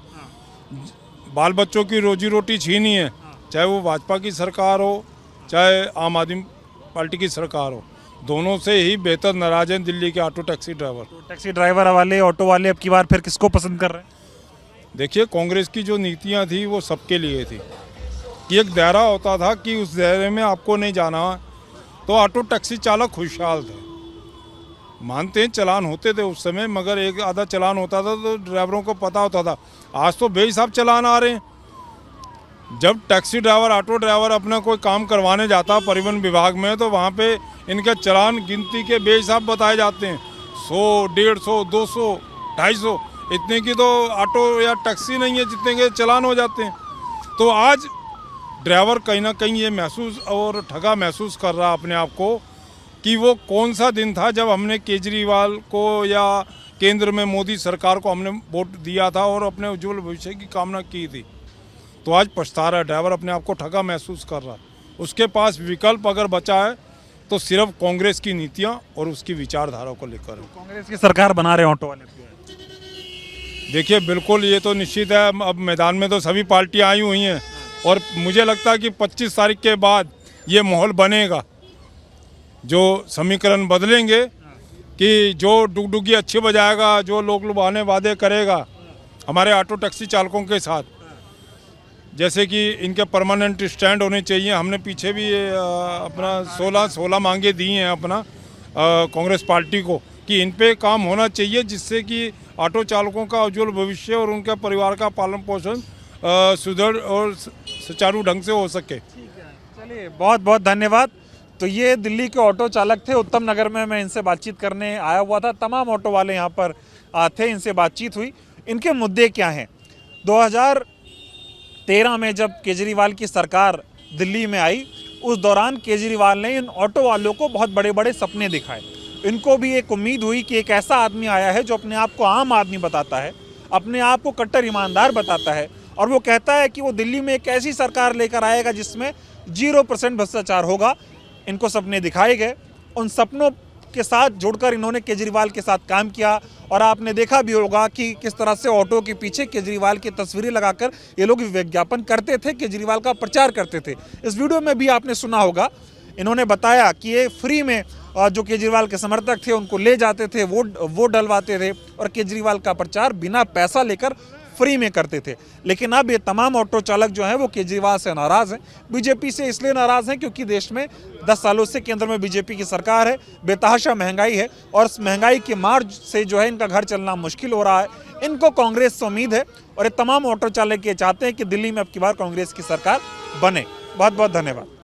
बाल बच्चों की रोजी रोटी छीनी है, चाहे वो भाजपा की सरकार हो चाहे आम आदमी पार्टी की सरकार हो, दोनों से ही बेहतर नाराज हैं दिल्ली के ऑटो टैक्सी ड्राइवर। तो टैक्सी ड्राइवर वाले, ऑटो वाले अब की बार फिर किसको पसंद कर रहे हैं? देखिए कांग्रेस की जो नीतियां थी वो सबके लिए थी कि एक दायरा होता था कि उस दायरे में आपको नहीं जाना, तो ऑटो टैक्सी चालक खुशहाल थे। मानते हैं चालान होते थे उस समय, मगर एक आधा चालान होता था तो ड्राइवरों को पता होता था। आज तो बेहिसाब चालान आ रहे हैं। जब टैक्सी ड्राइवर, ऑटो ड्राइवर अपना कोई काम करवाने जाता परिवहन विभाग में, तो वहाँ पे इनके चालान गिनती के बेहिसाब बताए जाते हैं। 100, 150, 200, 250 इतने की तो ऑटो या टैक्सी नहीं है जितने के चालान हो जाते हैं। तो आज ड्राइवर कहीं ना कहीं ये महसूस और ठगा महसूस कर रहा अपने आप को कि वो कौन सा दिन था जब हमने केजरीवाल को या केंद्र में मोदी सरकार को हमने वोट दिया था और अपने उज्जवल भविष्य की कामना की थी। तो आज पछता रहा है ड्राइवर, अपने आप को ठगा महसूस कर रहा है। उसके पास विकल्प अगर बचा है तो सिर्फ कांग्रेस की नीतियां और उसकी विचारधारा को लेकर है। कांग्रेस की सरकार बना रहे ऑटो वाले। देखिए बिल्कुल, ये तो निश्चित है। अब मैदान में तो सभी पार्टियां आई हुई हैं और मुझे लगता है कि 25 तारीख के बाद ये माहौल बनेगा, जो समीकरण बदलेंगे कि जो डुगडुगी अच्छी बजाएगा, जो लोग लुभाने वादे करेगा हमारे ऑटो टैक्सी चालकों के साथ, जैसे कि इनके परमानेंट स्टैंड होने चाहिए। हमने पीछे भी अपना 16 मांगे दी हैं अपना कांग्रेस पार्टी को कि इन पे काम होना चाहिए, जिससे कि ऑटो चालकों का उज्जवल भविष्य और उनके परिवार का पालन पोषण सुदृढ़ और सुचारू ढंग से हो सके। चलिए, बहुत बहुत धन्यवाद। तो ये दिल्ली के ऑटो चालक थे उत्तम नगर में, मैं इनसे बातचीत करने आया हुआ था। तमाम ऑटो वाले यहाँ पर थे, इनसे बातचीत हुई। इनके मुद्दे क्या हैं? 2013 में जब केजरीवाल की सरकार दिल्ली में आई, उस दौरान केजरीवाल ने इन ऑटो वालों को बहुत बड़े बड़े सपने दिखाए। इनको भी एक उम्मीद हुई कि एक ऐसा आदमी आया है जो अपने आप को आम आदमी बताता है, अपने आप को कट्टर ईमानदार बताता है, और वो कहता है कि वो दिल्ली में एक ऐसी सरकार लेकर आएगा जिसमें 0% भ्रष्टाचार होगा। इनको सपने दिखाए गए, उन सपनों के साथ जुड़कर इन्होंने केजरीवाल के साथ काम किया। और आपने देखा भी होगा कि किस तरह से ऑटो के पीछे केजरीवाल की तस्वीरें लगाकर ये लोग विज्ञापन करते थे, केजरीवाल का प्रचार करते थे। इस वीडियो में भी आपने सुना होगा, इन्होंने बताया कि ये फ्री में जो केजरीवाल के समर्थक थे उनको ले जाते थे, वोट डलवाते थे और केजरीवाल का प्रचार बिना पैसा लेकर फ्री में करते थे। लेकिन अब ये तमाम ऑटो चालक जो हैं वो केजरीवाल से नाराज़ हैं। बीजेपी से इसलिए नाराज़ हैं क्योंकि देश में 10 सालों से केंद्र में बीजेपी की सरकार है, बेतहाशा महंगाई है और इस महंगाई की मार से जो है इनका घर चलना मुश्किल हो रहा है। इनको कांग्रेस से उम्मीद है और ये तमाम ऑटो चालक ये चाहते हैं कि दिल्ली में अब की बार कांग्रेस की सरकार बने। बहुत बहुत धन्यवाद।